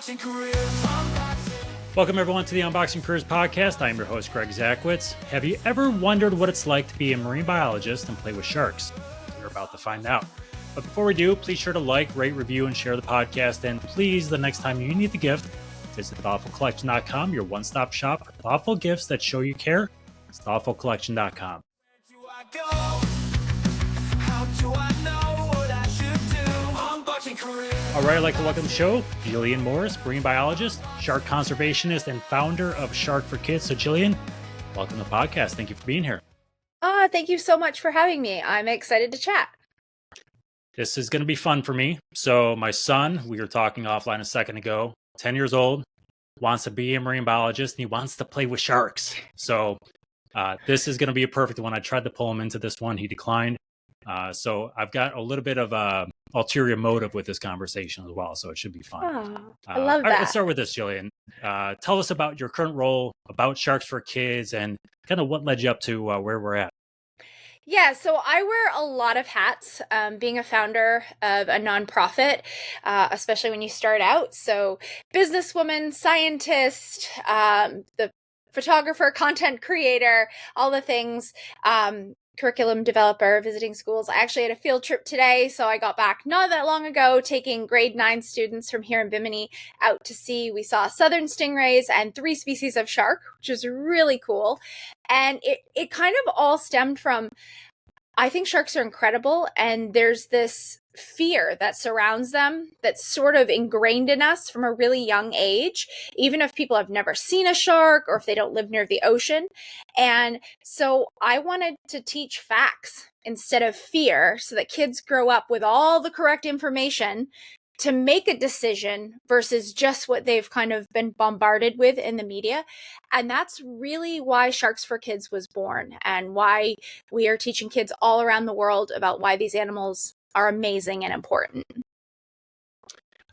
Unboxing Careers. Unboxing. Welcome everyone to the Unboxing Careers podcast. I'm your host, Greg Zakowicz. Have you ever wondered what it's like to be a marine biologist and play with sharks? You're about to find out. But before we do, please sure to like, rate, review, and share the podcast. And please, the next time you need the gift, visit thoughtfulcollection.com, your one-stop shop for thoughtful gifts that show you care. It's thoughtfulcollection.com. Where do I go? How do I know what I should do? Unboxing Careers. All right, I'd like to welcome to the show Jillian Morris, marine biologist, shark conservationist, and founder of Shark for Kids. So Jillian, welcome to the podcast. Thank you for being here. Thank you so much for having me. I'm excited to chat. This is going to be fun for me. So my son, we were talking offline a second ago, 10 years old, wants to be a marine biologist, and he wants to play with sharks. So this is going to be a perfect one. I tried to pull him into this one. He declined. So I've got a little bit of ulterior motive with this conversation as well. So it should be fun. Oh, I love all right, that. let's start with this, Jillian. Tell us about your current role, about Sharks for Kids, and kind of what led you up to where we're at. Yeah, so I wear a lot of hats, being a founder of a nonprofit, especially when you start out. So businesswoman, scientist, the photographer, content creator, all the things, curriculum developer, visiting schools. I actually had a field trip today, so I got back not that long ago, taking grade 9 students from here in Bimini out to sea. We saw southern stingrays and 3 species of shark, which was really cool. And it kind of all stemmed from, I think sharks are incredible, and there's this fear that surrounds them that's sort of ingrained in us from a really young age, even if people have never seen a shark or if they don't live near the ocean. And so I wanted to teach facts instead of fear so that kids grow up with all the correct information to make a decision versus just what they've kind of been bombarded with in the media. And that's really why Sharks for Kids was born, and why we are teaching kids all around the world about why these animals are amazing and important.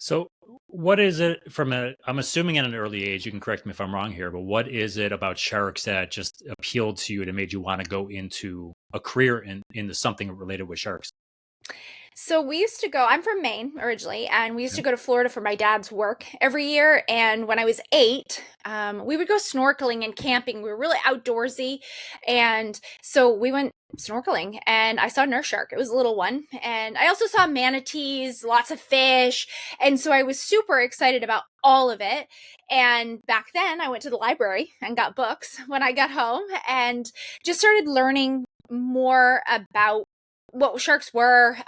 So what is it I'm assuming at an early age, you can correct me if I'm wrong here, but what is it about sharks that just appealed to you and made you want to go into a career into something related with sharks? So we used to go, I'm from Maine originally, and we used to go to Florida for my dad's work every year. And when I was 8, we would go snorkeling and camping. We were really outdoorsy. And so we went snorkeling and I saw a nurse shark. It was a little one. And I also saw manatees, lots of fish. And so I was super excited about all of it. And back then I went to the library and got books when I got home and just started learning more about what sharks were,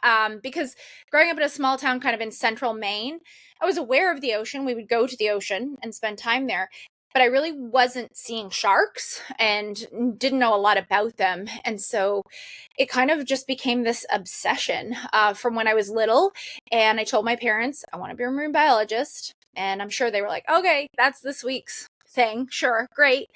because growing up in a small town kind of in central Maine, I was aware of the ocean. We would go to the ocean and spend time there, but I really wasn't seeing sharks and didn't know a lot about them. And so it kind of just became this obsession from when I was little. And I told my parents, I want to be a marine biologist. And I'm sure they were like, okay, that's this week's thing. Sure, great.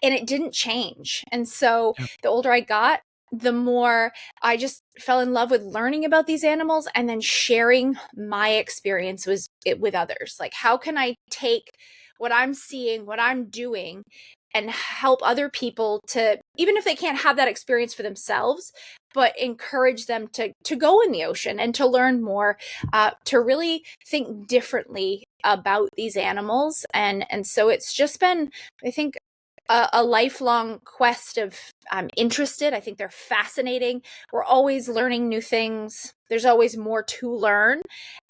And it didn't change. And so the older I got, the more I just fell in love with learning about these animals and then sharing my experience with others. Like, how can I take what I'm seeing, what I'm doing, and help other people to, even if they can't have that experience for themselves, but encourage them to go in the ocean and to learn more, to really think differently about these animals. And so it's just been, I think, a lifelong quest of I'm interested. I think they're fascinating. We're always learning new things. There's always more to learn.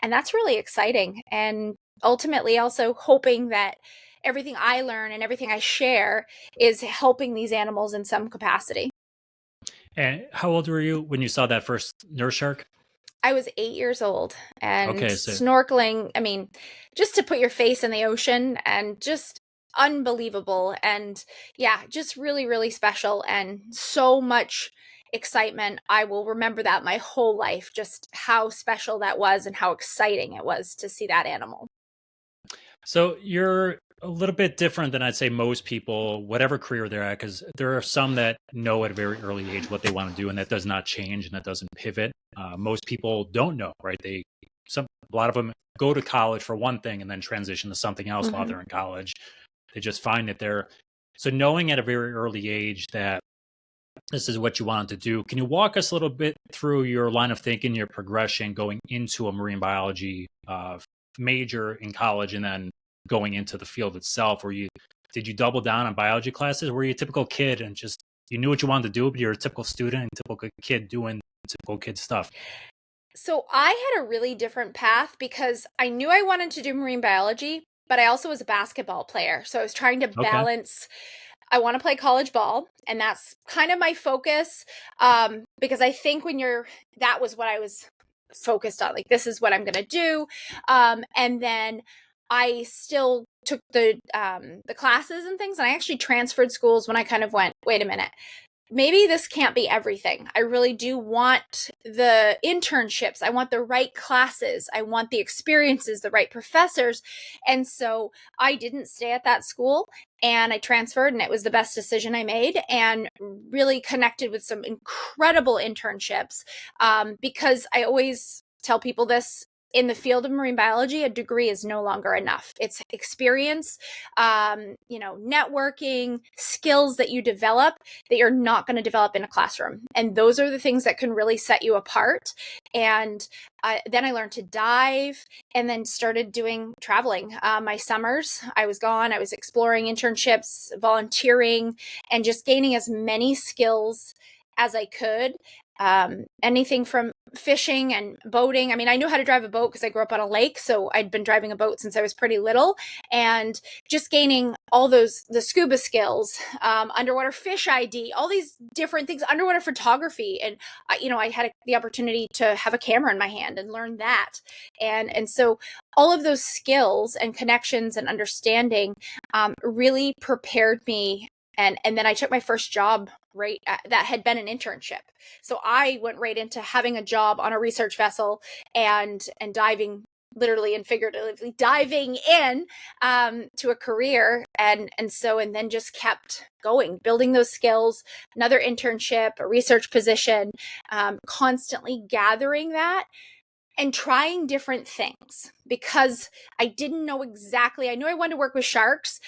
And that's really exciting. And ultimately also hoping that everything I learn and everything I share is helping these animals in some capacity. And how old were you when you saw that first nurse shark? I was 8 years old, and so snorkeling, I mean, just to put your face in the ocean and just unbelievable. And yeah, just really, really special and so much excitement. I will remember that my whole life, just how special that was and how exciting it was to see that animal. So you're a little bit different than I'd say most people, whatever career they're at, because there are some that know at a very early age what they want to do, and that does not change and that doesn't pivot. Most people don't know, right? A lot of them go to college for one thing and then transition to something else while they're in college. They just find that so knowing at a very early age that this is what you wanted to do. Can you walk us a little bit through your line of thinking, your progression going into a marine biology major in college and then going into the field itself? Did you double down on biology classes? Were you a typical kid and just you knew what you wanted to do, but you're a typical student and typical kid doing typical kid stuff? So I had a really different path because I knew I wanted to do marine biology, but I also was a basketball player. So I was trying to Okay. balance. I want to play college ball, and that's kind of my focus, because I think that was what I was focused on. Like, this is what I'm going to do. And then I still took the classes and things, and I actually transferred schools when I kind of went, wait a minute, maybe this can't be everything. I really do want the internships. I want the right classes. I want the experiences, the right professors. And so I didn't stay at that school, and I transferred, and it was the best decision I made, and really connected with some incredible internships, because I always tell people this. In the field of marine biology, a degree is no longer enough. It's experience, networking, skills that you develop that you're not going to develop in a classroom. And those are the things that can really set you apart. And then I learned to dive and then started doing traveling. My summers, I was gone. I was exploring internships, volunteering, and just gaining as many skills as I could. Anything from fishing and boating. I mean, I knew how to drive a boat because I grew up on a lake, so I'd been driving a boat since I was pretty little, and just gaining all the scuba skills, underwater fish ID, all these different things, underwater photography. And I had the opportunity to have a camera in my hand and learn that. And so all of those skills and connections and understanding really prepared me. And then I took my first job that had been an internship. So I went right into having a job on a research vessel and diving, literally and figuratively diving in to a career. And then just kept going, building those skills, another internship, a research position, constantly gathering that and trying different things, because I didn't know exactly. I knew I wanted to work with sharks,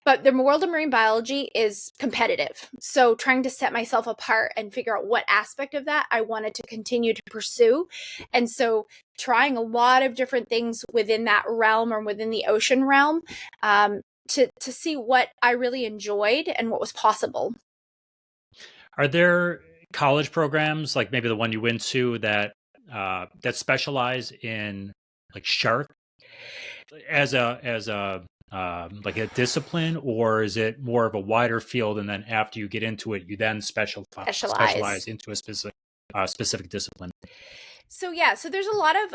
but the world of marine biology is competitive. So trying to set myself apart and figure out what aspect of that I wanted to continue to pursue. And so trying a lot of different things within that realm or within the ocean realm, to see what I really enjoyed and what was possible. Are there college programs like maybe the one you went to that specialize in like shark as a like a discipline, or is it more of a wider field, and then after you get into it, you then specialize into a specific discipline? So there's a lot of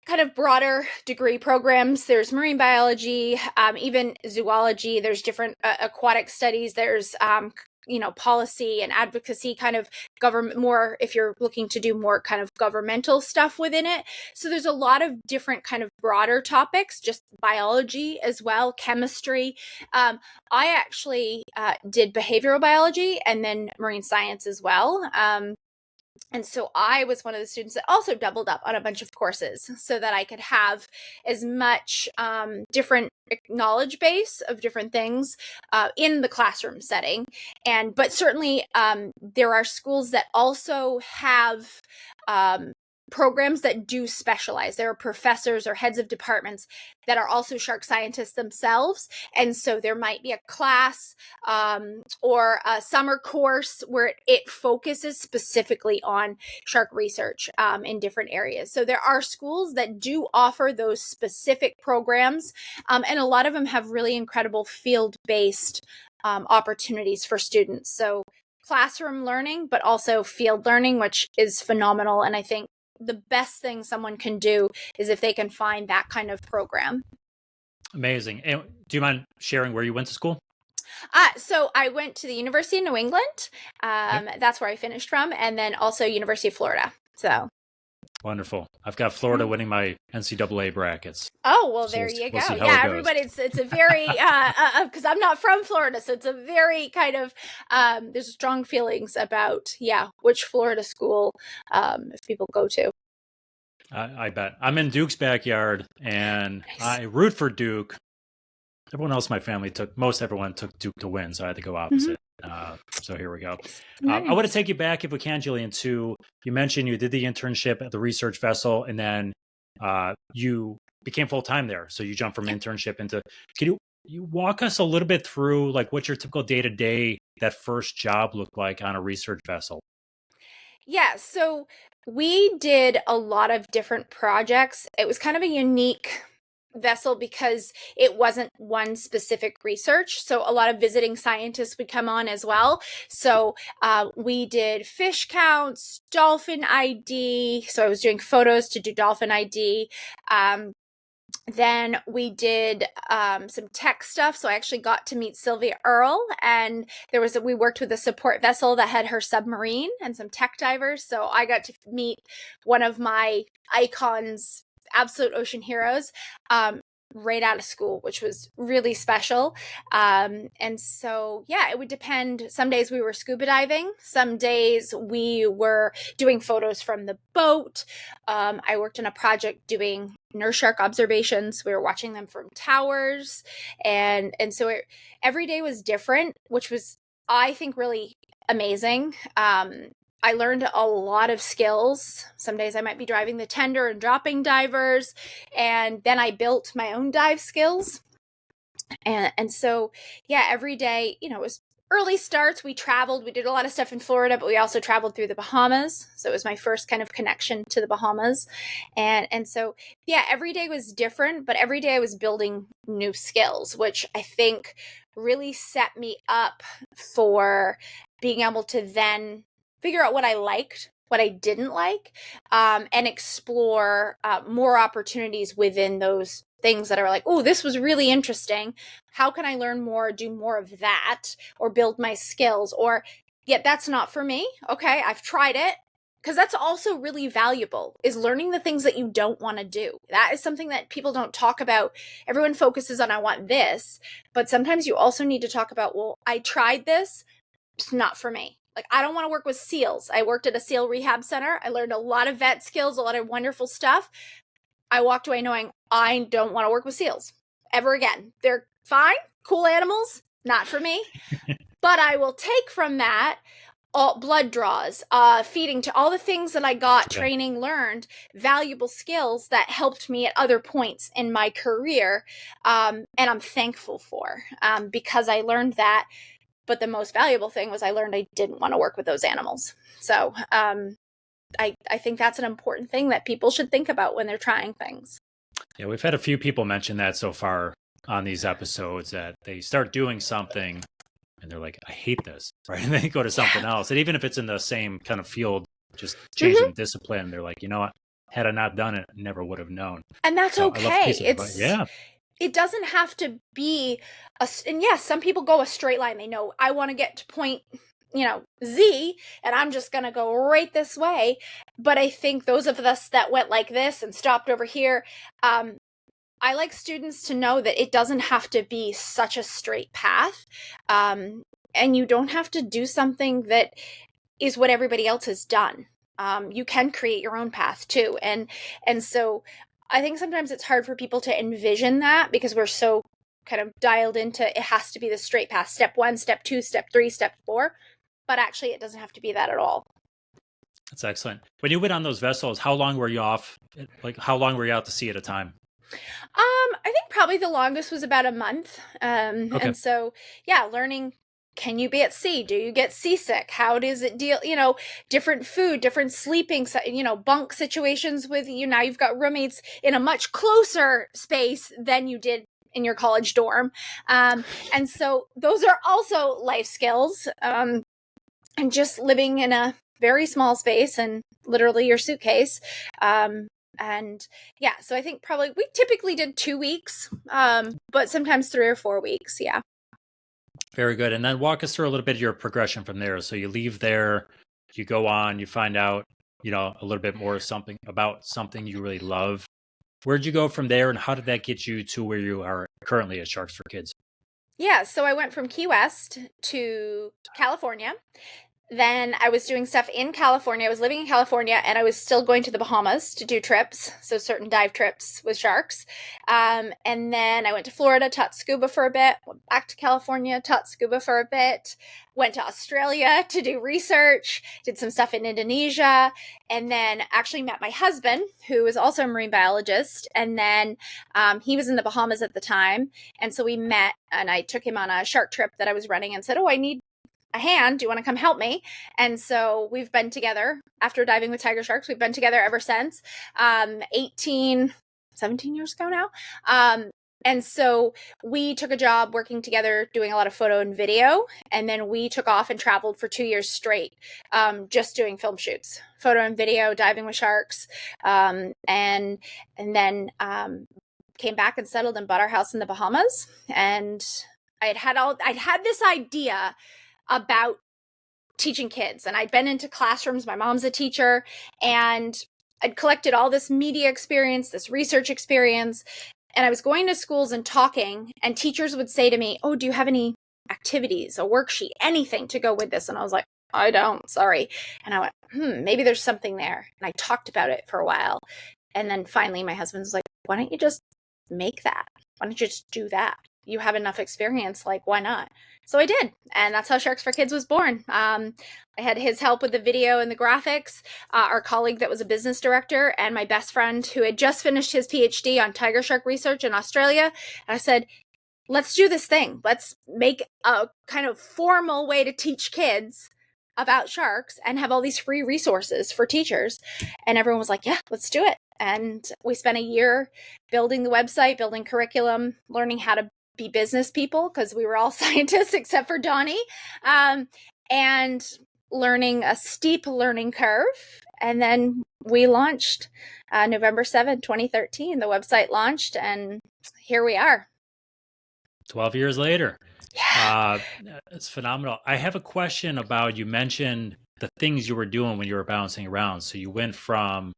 kind of broader degree programs. There's marine biology, even zoology. There's different aquatic studies. There's policy and advocacy, kind of government, more if you're looking to do more kind of governmental stuff within it. So there's a lot of different kind of broader topics, just biology as well, chemistry. I actually did behavioral biology and then marine science as well. And so I was one of the students that also doubled up on a bunch of courses so that I could have as much different knowledge base of different things in the classroom setting. But certainly there are schools that also have programs that do specialize. There are professors or heads of departments that are also shark scientists themselves. And so there might be a class or a summer course where it focuses specifically on shark research in different areas. So there are schools that do offer those specific programs. And a lot of them have really incredible field-based opportunities for students. So classroom learning, but also field learning, which is phenomenal. And I think the best thing someone can do is if they can find that kind of program. Amazing. And do you mind sharing where you went to school? So I went to the University of New England. Yep. That's where I finished from. And then also University of Florida. So wonderful. I've got Florida winning my NCAA brackets. Oh, well, there you go. We'll yeah, everybody, it's a very, because I'm not from Florida, so it's a very kind of, there's strong feelings about, which Florida school if people go to. I bet. I'm in Duke's backyard, and Nice. I root for Duke. Everyone else in my family most everyone took Duke to win, so I had to go opposite. So here we go. Nice. I want to take you back, if we can, Jillian, to, you mentioned you did the internship at the research vessel, and then you became full time there. So you jumped from internship into. Can you walk us a little bit through like what your typical day to day that first job looked like on a research vessel? Yeah, so we did a lot of different projects. It was kind of a unique vessel because it wasn't one specific research. So a lot of visiting scientists would come on as well. So we did fish counts, dolphin ID. So I was doing photos to do dolphin ID. Then we did some tech stuff. So I actually got to meet Sylvia Earle, and we worked with a support vessel that had her submarine and some tech divers. So I got to meet one of my icons, absolute ocean heroes, right out of school, which was really special. And so, yeah, it would depend. Some days we were scuba diving. Some days we were doing photos from the boat. I worked on a project doing nurse shark observations. We were watching them from towers. And so every day was different, which was, I think, really amazing. I learned a lot of skills. Some days I might be driving the tender and dropping divers. And then I built my own dive skills. And so, yeah, every day, it was early starts. We traveled. We did a lot of stuff in Florida, but we also traveled through the Bahamas. So it was my first kind of connection to the Bahamas. And so, yeah, every day was different, but every day I was building new skills, which I think really set me up for being able to then figure out what I liked, what I didn't like, and explore more opportunities within those things that are like, oh, this was really interesting. How can I learn more, do more of that, or build my skills? Or, yeah, that's not for me. Okay, I've tried it. Because that's also really valuable, is learning the things that you don't want to do. That is something that people don't talk about. Everyone focuses on, I want this. But sometimes you also need to talk about, well, I tried this. It's not for me. Like, I don't want to work with seals. I worked at a seal rehab center. I learned a lot of vet skills, a lot of wonderful stuff. I walked away knowing I don't want to work with seals ever again. They're fine, cool animals, not for me. But I will take from that all blood draws, feeding, to all the things that I got, training, learned, valuable skills that helped me at other points in my career. And I'm thankful for, because I learned that. But the most valuable thing was I learned I didn't want to work with those animals. So I think that's an important thing that people should think about when they're trying things. Yeah, we've had a few people mention that so far on these episodes, that they start doing something and they're like, I hate this, right? And they go to something else. And even if it's in the same kind of field, just changing discipline, they're like, you know what? Had I not done it, I never would have known. And that's So okay. yeah. It doesn't have to be and yes, some people go a straight line. They know, I want to get to point, Z, and I'm just going to go right this way. But I think those of us that went like this and stopped over here, I like students to know that it doesn't have to be such a straight path. And you don't have to do something that is what everybody else has done. You can create your own path too. And so I think sometimes it's hard for people to envision that, because we're so kind of dialed into, it has to be the straight path, step 1, step 2, step 3, step 4. But actually, it doesn't have to be that at all. That's excellent. When you went on those vessels, how long were you off? Like, how long were you out to sea at a time? I think probably the longest was about a month. Okay. And so, yeah, learning, can you be at sea? Do you get seasick? How does it deal? Different food, different sleeping, bunk situations with, now you've got roommates in a much closer space than you did in your college dorm. And so those are also life skills. And just living in a very small space and literally your suitcase. And yeah, so I think probably we typically did 2 weeks, but sometimes 3 or 4 weeks. Yeah. Very good. And then walk us through a little bit of your progression from there. So you leave there, you go on, you find out, a little bit more about something you really love. Where'd you go from there, and how did that get you to where you are currently at Sharks for Kids? Yeah, so I went from Key West to California. then I was doing stuff in California. I was living in California, and I was still going to the Bahamas to do trips, so certain dive trips with sharks. And then I went to Florida, taught scuba for a bit, went back to California, taught scuba for a bit, went to Australia to do research, did some stuff in Indonesia, and then actually met my husband, who is also a marine biologist. And then he was in the Bahamas at the time. And so we met, and I took him on a shark trip that I was running and said, oh, I need a hand. Do you want to come help me? And so we've been together after diving with tiger sharks. We've been together ever since, 17 years ago now. And so we took a job working together, doing a lot of photo and video. And then we took off and traveled for 2 years straight, just doing film shoots, photo and video, diving with sharks. And then came back and settled and bought our house in the Bahamas. And I'd had this idea about teaching kids, and I'd been into classrooms. My mom's a teacher, and I'd collected all this media experience, this research experience, and I was going to schools and talking, and teachers would say to me, oh, do you have any activities, a worksheet, anything to go with this? And I was like, I don't, sorry. And I went, maybe there's something there. And I talked about it for a while. And then finally my husband was like, why don't you just make that? Why don't you just do that? You have enough experience, like, why not? So I did, and that's how Sharks for Kids was born. I had his help with the video and the graphics, our colleague that was a business director, and my best friend who had just finished his PhD on tiger shark research in Australia. And I said, let's do this thing. Let's make a kind of formal way to teach kids about sharks and have all these free resources for teachers. And everyone was like, yeah, let's do it. And we spent a year building the website, building curriculum, learning how to be business people, because we were all scientists except for Donnie, and learning a steep learning curve. And then we launched November 7th, 2013. The website launched, and here we are. 12 years later. Yeah. It's phenomenal. I have a question about, you mentioned the things you were doing when you were bouncing around. So you went from,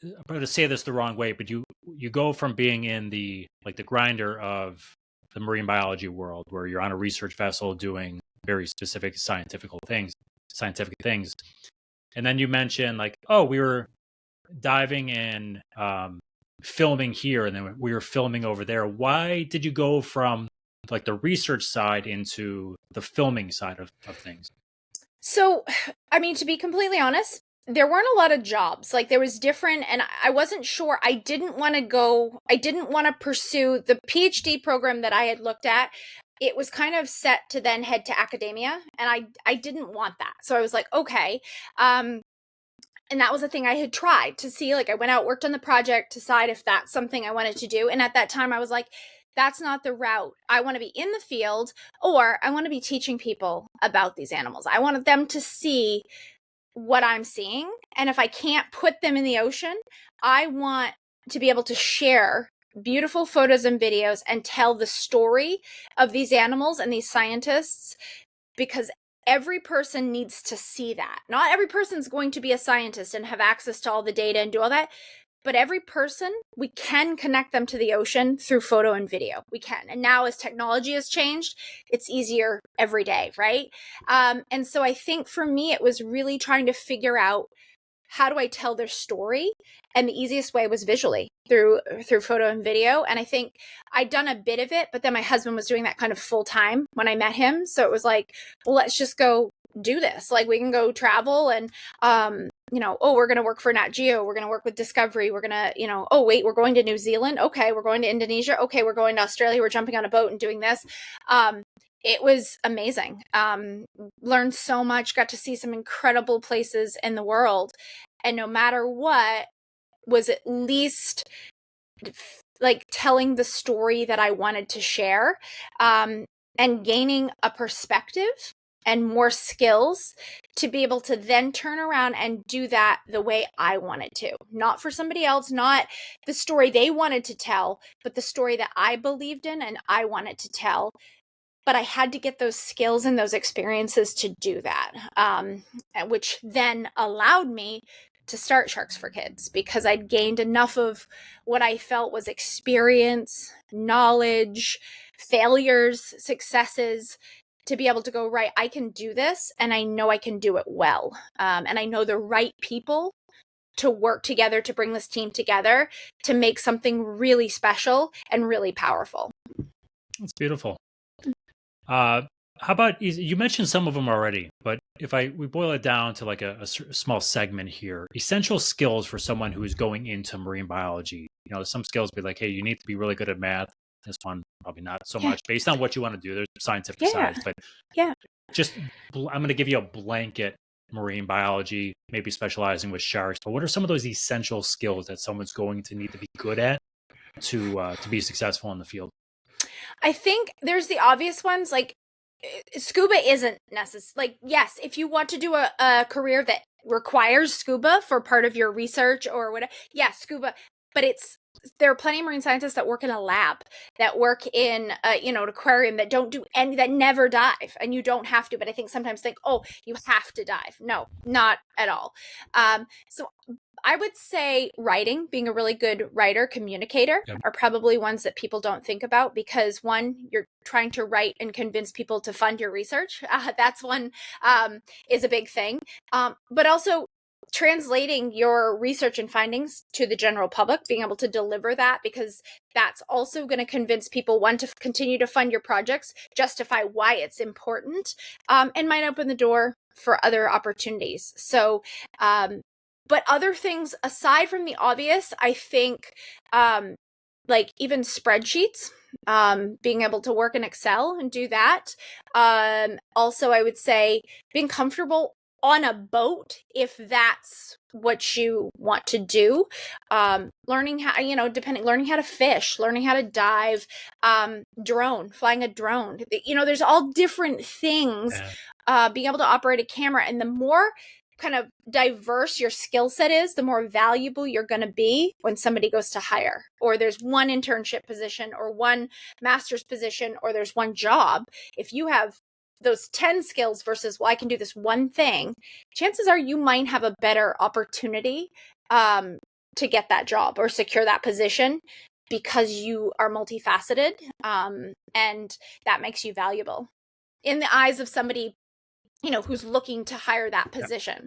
I'm going to say this the wrong way, but you go from being in the grinder of the marine biology world, where you're on a research vessel doing very specific scientific things. And then you mentioned we were diving in, filming here, and then we were filming over there. Why did you go from the research side into the filming side of things? So, I mean, to be completely honest, there weren't a lot of jobs. There was different, and I wasn't sure. I didn't want to pursue the PhD program that I had looked at. It was kind of set to then head to academia, and I didn't want that. So I was like, okay. And that was a thing I had tried to see. I went out, worked on the project, decide if that's something I wanted to do. And at that time I was like, that's not the route. I want to be in the field, or I want to be teaching people about these animals. I wanted them to see what I'm seeing. And if I can't put them in the ocean, I want to be able to share beautiful photos and videos and tell the story of these animals and these scientists, because every person needs to see that. Not every person's going to be a scientist and have access to all the data and do all that, but every person, we can connect them to the ocean through photo and video. We can. And now as technology has changed, it's easier every day, right? And so I think for me, it was really trying to figure out, how do I tell their story? And the easiest way was visually through photo and video. And I think I'd done a bit of it, but then my husband was doing that kind of full time when I met him. So it was like, well, let's just go do this. We can go travel and, we're going to work for Nat Geo. We're going to work with Discovery. We're going to, oh, wait, we're going to New Zealand. Okay. We're going to Indonesia. Okay. We're going to Australia. We're jumping on a boat and doing this. It was amazing. Learned so much, got to see some incredible places in the world. And no matter what, was at least telling the story that I wanted to share, and gaining a perspective and more skills to be able to then turn around and do that the way I wanted to. Not for somebody else, not the story they wanted to tell, but the story that I believed in and I wanted to tell. But I had to get those skills and those experiences to do that, which then allowed me to start Sharks for Kids, because I'd gained enough of what I felt was experience, knowledge, failures, successes, to be able to go, right, I can do this, and I know I can do it well. And I know the right people to work together to bring this team together to make something really special and really powerful. That's beautiful. How about, you mentioned some of them already, but if we boil it down to like a small segment here, essential skills for someone who is going into marine biology. Some skills be like, hey, you need to be really good at math. This one, probably not so much based on what you want to do. There's scientific sides, but just, I'm going to give you a blanket marine biology, maybe specializing with sharks. But what are some of those essential skills that someone's going to need to be good at to be successful in the field? I think there's the obvious ones, like scuba isn't necessary. Like, yes, if you want to do a career that requires scuba for part of your research or whatever, scuba, but there are plenty of marine scientists that work in a lab, that work in an aquarium, that don't do any, that never dive, and you don't have to. But I think sometimes think, oh, you have to dive. No, not at all. So I would say writing, being a really good writer, communicator, are probably ones that people don't think about, because one, you're trying to write and convince people to fund your research. That's one, is a big thing. But also translating your research and findings to the general public, being able to deliver that, because that's also going to convince people, one, to continue to fund your projects, justify why it's important, and might open the door for other opportunities. So, but other things aside from the obvious, I think, like even spreadsheets, being able to work in Excel and do that. Also, I would say being comfortable on a boat, if that's what you want to do. Learning how, learning how to fish, learning how to dive, flying a drone. There's all different things. Being able to operate a camera, and the more kind of diverse your skill set is, the more valuable you're going to be when somebody goes to hire, or there's one internship position or one master's position, or there's one job. If you have those 10 skills versus, well, I can do this one thing, chances are you might have a better opportunity to get that job or secure that position, because you are multifaceted, and that makes you valuable in the eyes of somebody who's looking to hire that position.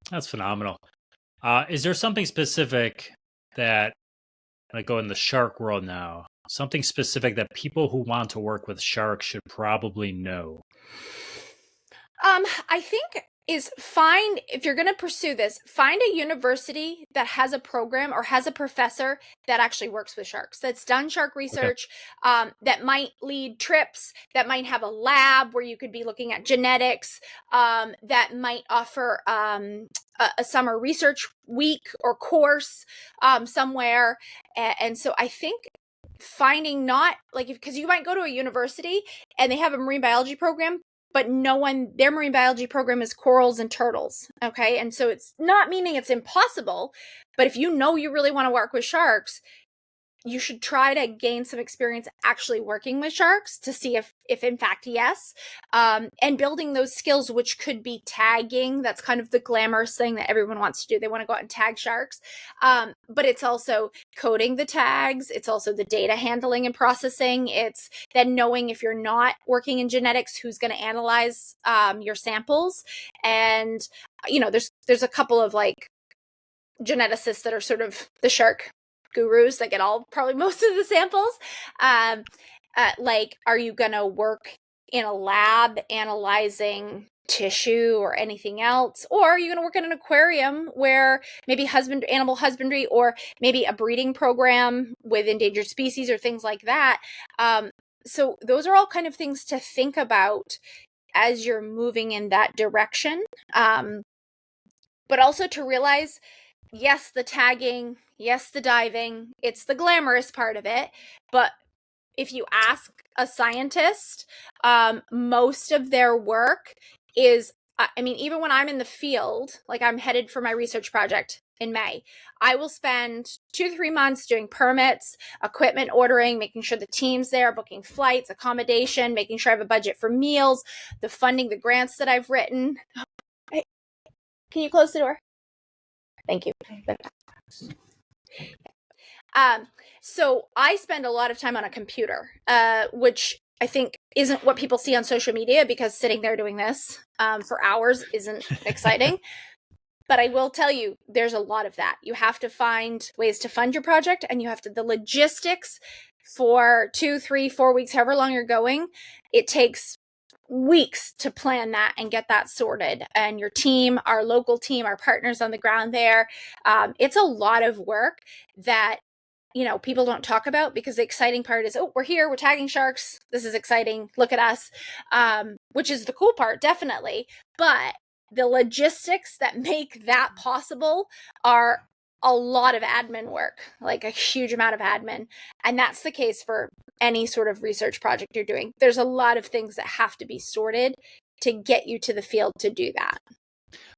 That's phenomenal. Is there something specific that, like, go in the shark world now, something specific that people who want to work with sharks should probably know? I think if you're going to pursue this, find a university that has a program or has a professor that actually works with sharks, that's done shark research, that might lead trips, that might have a lab where you could be looking at genetics, that might offer a summer research week or course somewhere. And so I think finding, not like, because you might go to a university and they have a marine biology program, but their marine biology program is corals and turtles. Okay. And so it's not meaning it's impossible, but if you really want to work with sharks, you should try to gain some experience actually working with sharks to see if in fact, yes. And building those skills, which could be tagging. That's kind of the glamorous thing that everyone wants to do. They want to go out and tag sharks. But it's also coding the tags. It's also the data handling and processing. It's then knowing, if you're not working in genetics, who's going to analyze your samples. And, there's a couple of like geneticists that are sort of the shark gurus that get probably most of the samples. Like, are you going to work in a lab analyzing tissue or anything else? Or are you going to work in an aquarium where maybe animal husbandry, or maybe a breeding program with endangered species or things like that? So those are all kind of things to think about as you're moving in that direction. But also to realize, yes, the tagging, yes, the diving, it's the glamorous part of it. But if you ask a scientist, most of their work is, even when I'm in the field, like I'm headed for my research project in May, I will spend 2 to 3 months doing permits, equipment ordering, making sure the team's there, booking flights, accommodation, making sure I have a budget for meals, the funding, the grants that I've written. Hey, can you close the door? Thank you. So I spend a lot of time on a computer, which I think isn't what people see on social media, because sitting there doing this for hours isn't exciting. But I will tell you, there's a lot of that. You have to find ways to fund your project, and you have to, the logistics for 2, 3, 4 weeks, however long you're going, it takes weeks to plan that and get that sorted. And your team, our local team, our partners on the ground there, it's a lot of work that, you know, people don't talk about, because the exciting part is, oh, we're here, we're tagging sharks, this is exciting, look at us, which is the cool part, definitely. But the logistics that make that possible are a lot of admin work, like a huge amount of admin. And that's the case for any sort of research project you're doing. There's a lot of things that have to be sorted to get you to the field to do that.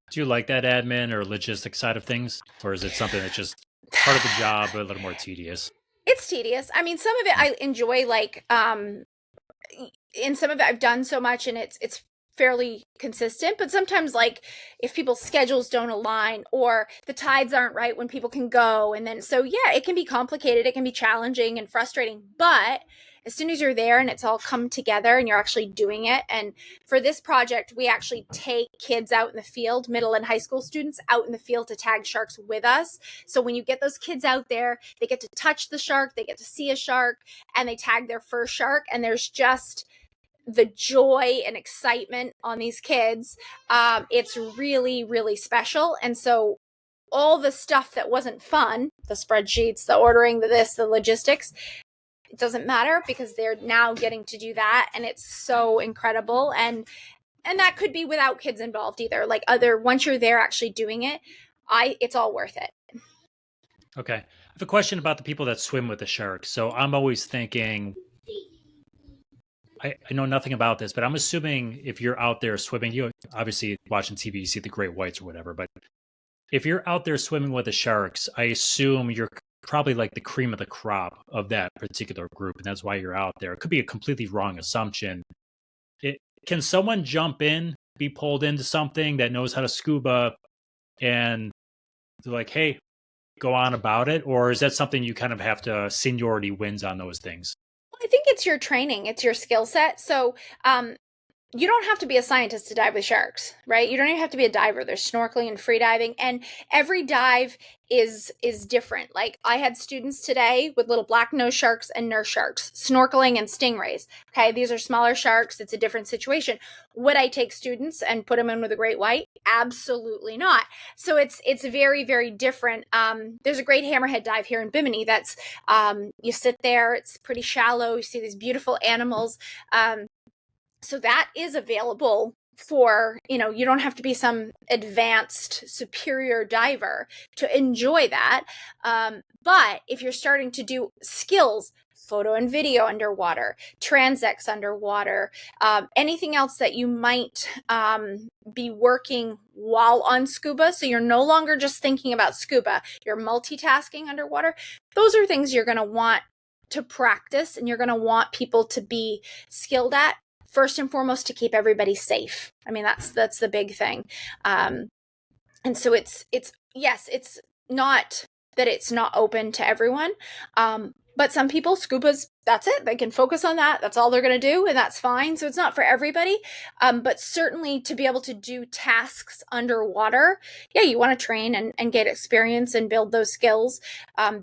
Do you like that admin or logistic side of things? Or is it something that's just part of the job, but a little more tedious? It's tedious. I mean, some of it I enjoy, like, in some of it I've done so much and it's fairly consistent, but sometimes, like, if people's schedules don't align or the tides aren't right when people can go, and then, so yeah, it can be complicated, it can be challenging and frustrating, but as soon as you're there and it's all come together and you're actually doing it. And for this project, we actually take kids out in the field, middle and high school students out in the field to tag sharks with us. So when you get those kids out there, they get to touch the shark, they get to see a shark, and they tag their first shark, and there's just the joy and excitement on these kids. It's really, really special. And so all the stuff that wasn't fun, the spreadsheets, the ordering, the logistics, it doesn't matter, because they're now getting to do that, and it's so incredible. And that could be without kids involved either. Like, once you're there actually doing it, it's all worth it. Okay. I have a question about the people that swim with the sharks. So I'm always thinking, I know nothing about this, but I'm assuming if you're out there swimming, you obviously watching TV, you see the great whites or whatever, but if you're out there swimming with the sharks, I assume you're probably like the cream of the crop of that particular group, and that's why you're out there. It could be a completely wrong assumption. Can someone jump in, be pulled into something that knows how to scuba, and they're like, hey, go on about it? Or is that something you kind of have to, seniority wins on those things? I think it's your training, it's your skill set. So you don't have to be a scientist to dive with sharks, right? You don't even have to be a diver. There's snorkeling and free diving, and every dive is different. Like, I had students today with little black nose sharks and nurse sharks, snorkeling and stingrays. Okay, these are smaller sharks. It's a different situation. Would I take students and put them in with a great white? Absolutely not. So it's very, very different. There's a great hammerhead dive here in Bimini. That's you sit there. It's pretty shallow. You see these beautiful animals. So that is available for, you don't have to be some advanced superior diver to enjoy that. But if you're starting to do skills, photo and video underwater, transects underwater, anything else that you might be working while on scuba, so you're no longer just thinking about scuba, you're multitasking underwater, those are things you're going to want to practice, and you're going to want people to be skilled at. First and foremost, to keep everybody safe. I mean, that's the big thing. And so it's not that it's not open to everyone. But some people, scuba's, that's it. They can focus on that. That's all they're going to do, and that's fine. So it's not for everybody. But certainly to be able to do tasks underwater, yeah, you want to train and get experience and build those skills,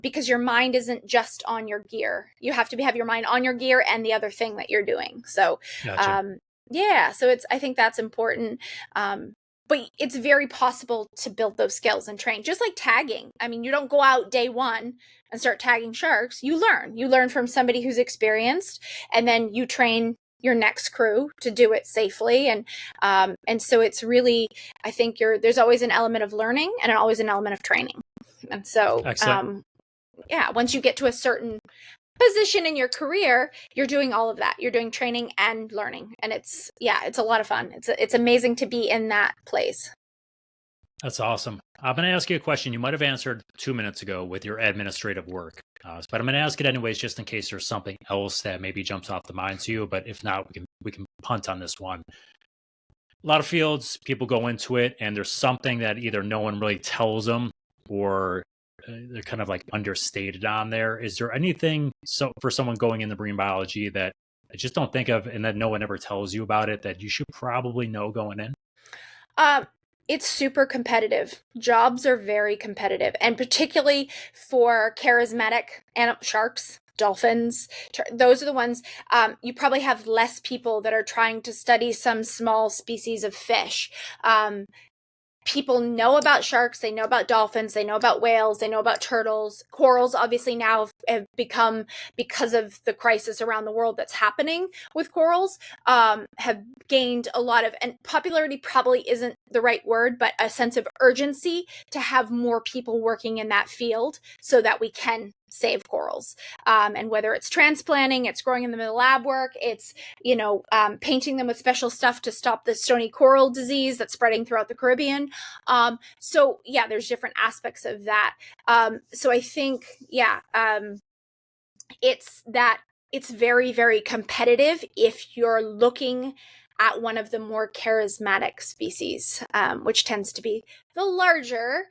because your mind isn't just on your gear. You have to have your mind on your gear and the other thing that you're doing. So, Gotcha. yeah, so I think that's important. But it's very possible to build those skills and train, just like tagging. I mean, you don't go out day one and start tagging sharks. You learn from somebody who's experienced, and then you train your next crew to do it safely. And so it's really, I think there's always an element of learning and always an element of training. And so, yeah, once you get to a certain position in your career, you're doing all of that. You're doing training and learning, and it's a lot of fun. It's amazing to be in that place. That's awesome. I'm going to ask you a question you might have answered 2 minutes ago with your administrative work, but I'm going to ask it anyways, just in case there's something else that maybe jumps off the mind to you. But if not, we can punt on this one. A lot of fields, people go into it, and there's something that either no one really tells them, or they're kind of like understated on there. Is there anything for someone going into marine biology that I just don't think of, and that no one ever tells you about it, that you should probably know going in? It's super competitive. Jobs are very competitive, and particularly for charismatic sharks, dolphins. Those are the ones. You probably have less people that are trying to study some small species of fish. People know about sharks, they know about dolphins, they know about whales, they know about turtles. Corals obviously now have become, because of the crisis around the world that's happening with corals, have gained a lot of, and popularity probably isn't the right word, but a sense of urgency to have more people working in that field so that we can save corals. And whether it's transplanting, it's growing in the middle lab work, it's, painting them with special stuff to stop the stony coral disease that's spreading throughout the Caribbean. So yeah, there's different aspects of that. So I think, it's very, very competitive if you're looking at one of the more charismatic species, which tends to be the larger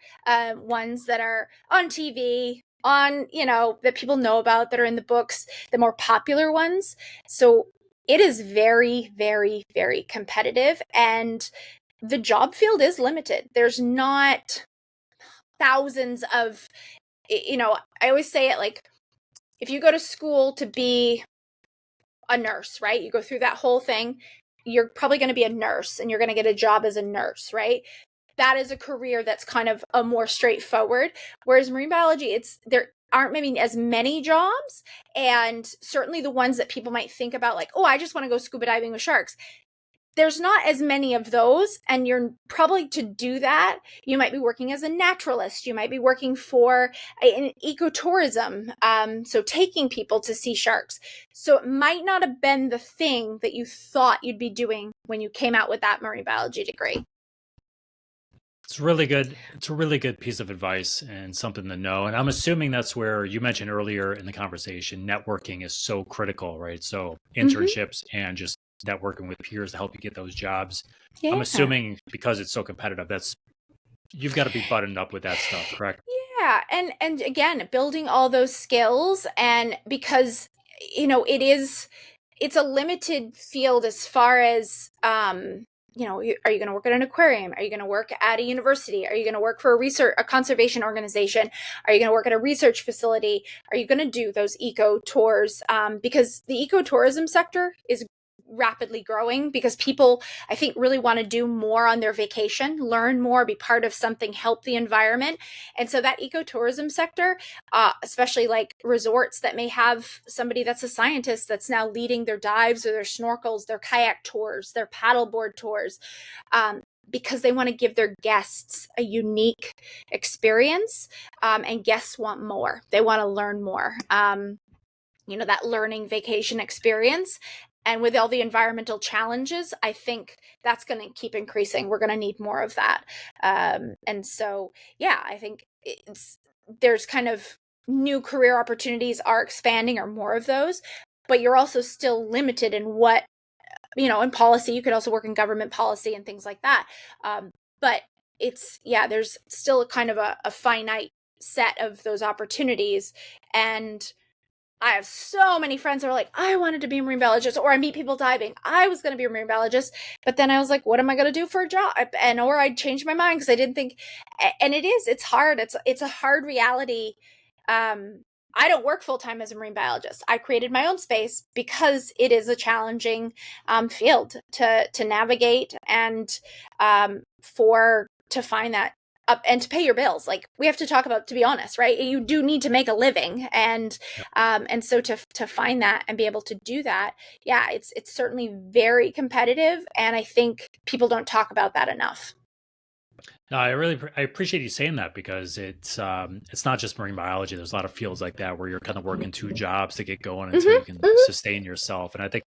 ones that are on TV, that people know about, that are in the books, the more popular ones. So it is very, very, very competitive, and the job field is limited. There's not thousands of, I always say it like, if you go to school to be a nurse, right? You go through that whole thing, you're probably going to be a nurse and you're going to get a job as a nurse, right? That is a career that's kind of a more straightforward. Whereas marine biology, there aren't maybe as many jobs, and certainly the ones that people might think about, like, oh, I just want to go scuba diving with sharks. There's not as many of those, and you're probably, to do that, you might be working as a naturalist, you might be working for an ecotourism, so taking people to see sharks. So it might not have been the thing that you thought you'd be doing when you came out with that marine biology degree. It's really good. It's a really good piece of advice and something to know. And I'm assuming that's where you mentioned earlier in the conversation, networking is so critical, right? So internships and just networking with peers to help you get those jobs. Yeah. I'm assuming because it's so competitive, you've got to be buttoned up with that stuff, correct? Yeah, and again, building all those skills, and because it's a limited field as far as are you going to work at an aquarium? Are you going to work at a university? Are you going to work for a conservation organization? Are you going to work at a research facility? Are you going to do those eco tours? Because the ecotourism sector is rapidly growing, because people, I think, really want to do more on their vacation, learn more, be part of something, help the environment. And so that ecotourism sector, especially like resorts that may have somebody that's a scientist that's now leading their dives or their snorkels, their kayak tours, their paddleboard tours, because they want to give their guests a unique experience, and guests want more. They want to learn more. That learning vacation experience. And with all the environmental challenges, I think that's going to keep increasing. We're going to need more of that. And so, yeah, I think there's kind of new career opportunities are expanding, or more of those, but you're also still limited in what, in policy. You could also work in government policy and things like that. But there's still a kind of a finite set of those opportunities. And I have so many friends that are like, I wanted to be a marine biologist, or I meet people diving, I was going to be a marine biologist, but then I was like, what am I going to do for a job? Or I changed my mind because I didn't think, and it's hard. It's a hard reality. I don't work full-time as a marine biologist. I created my own space because it is a challenging field to navigate, and to find that up and to pay your bills. Like, we have to talk about, to be honest, right? You do need to make a living, and so to find that and be able to do that, yeah, it's certainly very competitive, and I think people don't talk about that enough. No, I appreciate you saying that, because it's not just marine biology. There's a lot of fields like that where you're kind of working two jobs to get going until you can sustain yourself. And I think,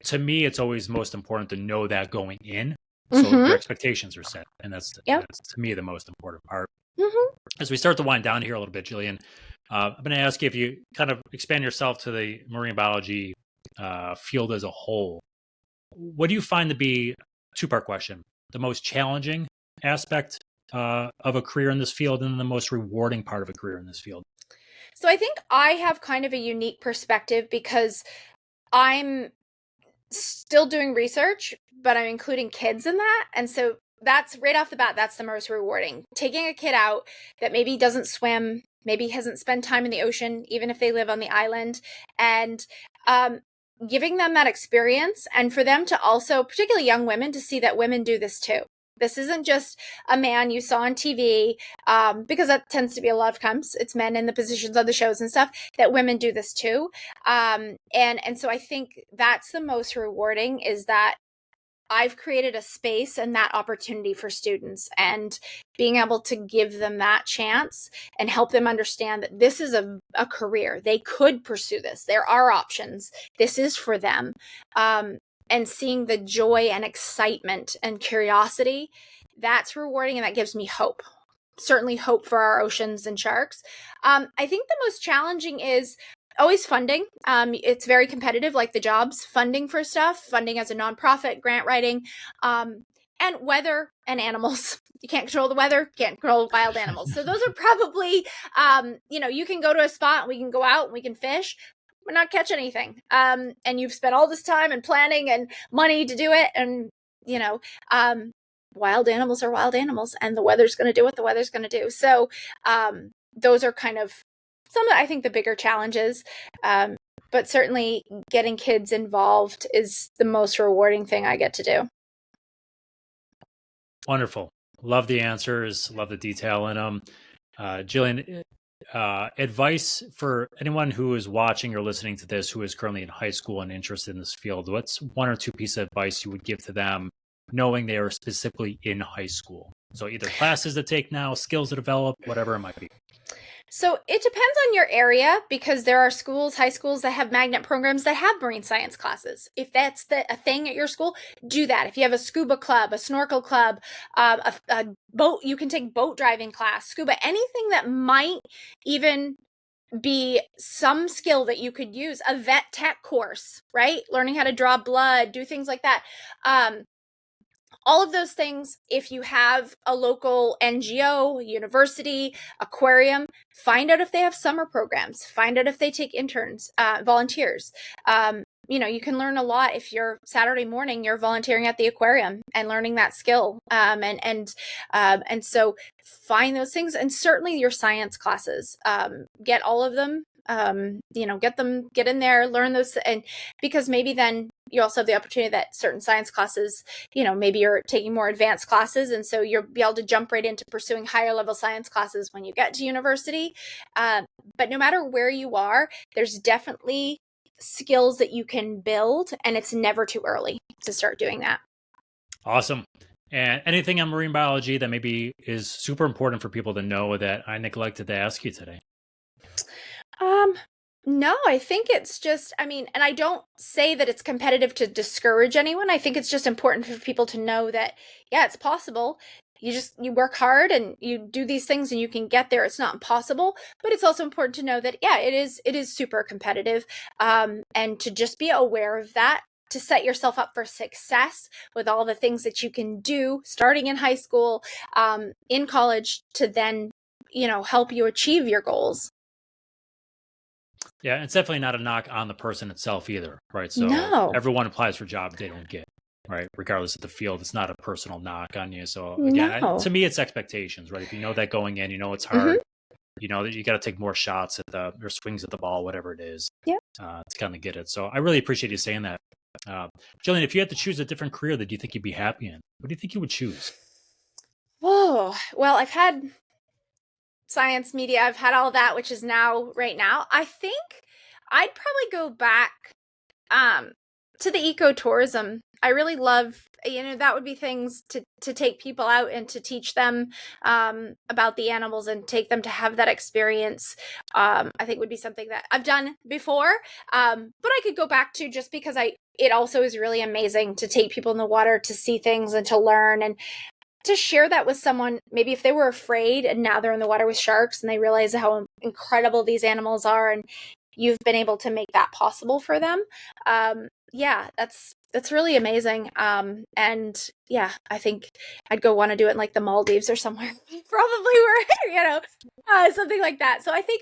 to me, it's always most important to know that going in, so your expectations are set, and that's to me the most important part. As we start to wind down here a little bit, Jillian, I'm going to ask you, if you kind of expand yourself to the marine biology field as a whole, what do you find to be, two-part question, the most challenging aspect of a career in this field, and the most rewarding part of a career in this field? So I think I have kind of a unique perspective, because I'm still doing research, but I'm including kids in that. And so that's right off the bat, that's the most rewarding. Taking a kid out that maybe doesn't swim, maybe hasn't spent time in the ocean, even if they live on the island, and giving them that experience, and for them to also, particularly young women, to see that women do this too. This isn't just a man you saw on TV, because that tends to be a lot of times it's men in the positions of the shows and stuff, that women do this too. And so I think that's the most rewarding, is that I've created a space and that opportunity for students, and being able to give them that chance and help them understand that this is a career. They could pursue this. There are options. This is for them. And seeing the joy and excitement and curiosity, that's rewarding, and that gives me hope. Certainly hope for our oceans and sharks. I think the most challenging is always funding. It's very competitive, like the jobs, funding for stuff, funding as a nonprofit, grant writing, and weather and animals. You can't control the weather, can't control wild animals. So those are probably, you can go to a spot and we can go out and we can fish, but not catch anything. And you've spent all this time and planning and money to do it. And, wild animals are wild animals, and the weather's going to do what the weather's going to do. So those are kind of some of, I think, the bigger challenges. But certainly getting kids involved is the most rewarding thing I get to do. Wonderful. Love the answers. Love the detail in them. Jillian, advice for anyone who is watching or listening to this who is currently in high school and interested in this field. What's one or two pieces of advice you would give to them, knowing they are specifically in high school? So either classes to take now, skills to develop, whatever it might be. So it depends on your area, because there are schools, high schools, that have magnet programs that have marine science classes. If that's a thing at your school, do that. If you have a scuba club, a snorkel club, a boat, you can take boat driving class, scuba, anything that might even be some skill that you could use, a vet tech course, right? Learning how to draw blood, do things like that. All of those things, if you have a local NGO, university, aquarium, find out if they have summer programs, find out if they take interns, volunteers. You can learn a lot if you're Saturday morning, you're volunteering at the aquarium and learning that skill. And so find those things, and certainly your science classes, get all of them. Get in there, learn those, and because maybe then you also have the opportunity that certain science classes, maybe you're taking more advanced classes, and so you'll be able to jump right into pursuing higher level science classes when you get to university. But no matter where you are, there's definitely skills that you can build, and it's never too early to start doing that. Awesome. And anything on marine biology that maybe is super important for people to know that I neglected to ask you today? No, I think it's just, and I don't say that it's competitive to discourage anyone. I think it's just important for people to know that, yeah, it's possible. You work hard and you do these things and you can get there. It's not impossible, but it's also important to know that, yeah, it is super competitive. And to just be aware of that, to set yourself up for success with all the things that you can do starting in high school, in college, to then, help you achieve your goals. Yeah, it's definitely not a knock on the person itself either, right? So No. everyone applies for jobs they don't get, right? Regardless of the field, it's not a personal knock on you. So again, No. to me, it's expectations, right? If you know that going in, it's hard, that you got to take more shots at or swings at the ball, whatever it is, to kind of get it. So I really appreciate you saying that. Jillian, if you had to choose a different career that you think you'd be happy in, what do you think you would choose? Oh, well, I've had science media, I've had all that, which is right now. I think I'd probably go back to the ecotourism. I really love, that would be things to take people out and to teach them about the animals and take them to have that experience. I think would be something that I've done before, but I could go back to, just because it also is really amazing to take people in the water to see things and to learn, and to share that with someone, maybe if they were afraid and now they're in the water with sharks and they realize how incredible these animals are, and you've been able to make that possible for them. That's really amazing. And yeah, I think I'd go want to do it in like the Maldives or somewhere, probably where, something like that. So I think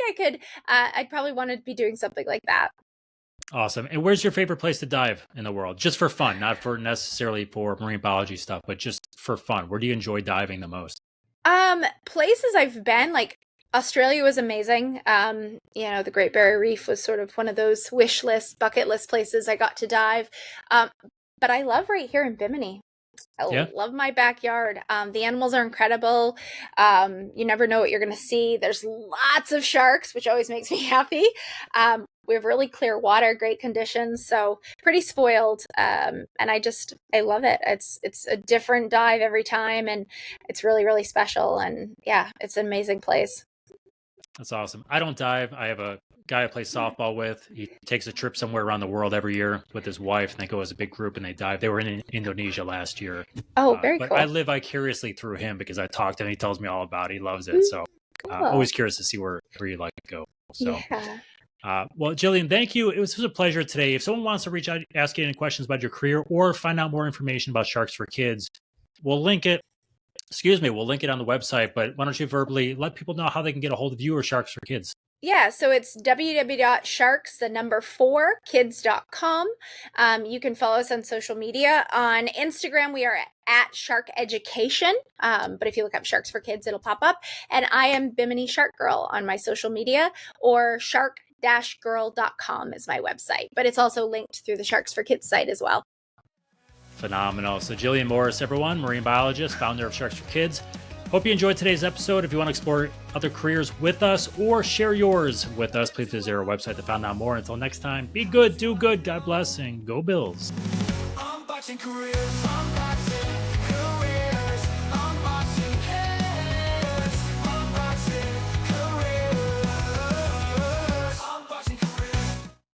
I'd probably want to be doing something like that. Awesome. And where's your favorite place to dive in the world? Just for fun, not for necessarily for marine biology stuff, but just for fun. Where do you enjoy diving the most? Places I've been, like Australia was amazing. The Great Barrier Reef was sort of one of those wish list, bucket list places I got to dive. Um, but I love right here in Bimini. I Yeah. love my backyard. The animals are incredible. You never know what you're going to see. There's lots of sharks, which always makes me happy. We have really clear water, great conditions, so pretty spoiled. And I love it. It's a different dive every time, and it's really, really special. And yeah, it's an amazing place. That's awesome. I don't dive. I have a guy I play softball with. He takes a trip somewhere around the world every year with his wife, and they go as a big group and they dive. They were in Indonesia last year. Oh, very but cool. I live vicariously through him because I talk to him. He tells me all about it. He loves it. So Cool. always curious to see where you'd like to go. So, Yeah. well, Jillian, thank you. It was a pleasure today. If someone wants to reach out, ask you any questions about your career or find out more information about Sharks for Kids, we'll link it. We'll link it on the website, but why don't you verbally let people know how they can get a hold of you or Sharks for Kids? Yeah, so it's www.sharks4kids.com. You can follow us on social media. On Instagram, we are at Shark Education. But if you look up Sharks for Kids, it'll pop up. And I am Bimini Shark Girl on my social media, or shark-girl.com is my website. But it's also linked through the Sharks for Kids site as well. Phenomenal. So Jillian Morris, everyone, marine biologist, founder of Sharks for Kids. Hope you enjoyed today's episode. If you want to explore other careers with us or share yours with us, please visit our website to find out more. Until next time, be good, do good, God bless, and go Bills. Unboxing careers.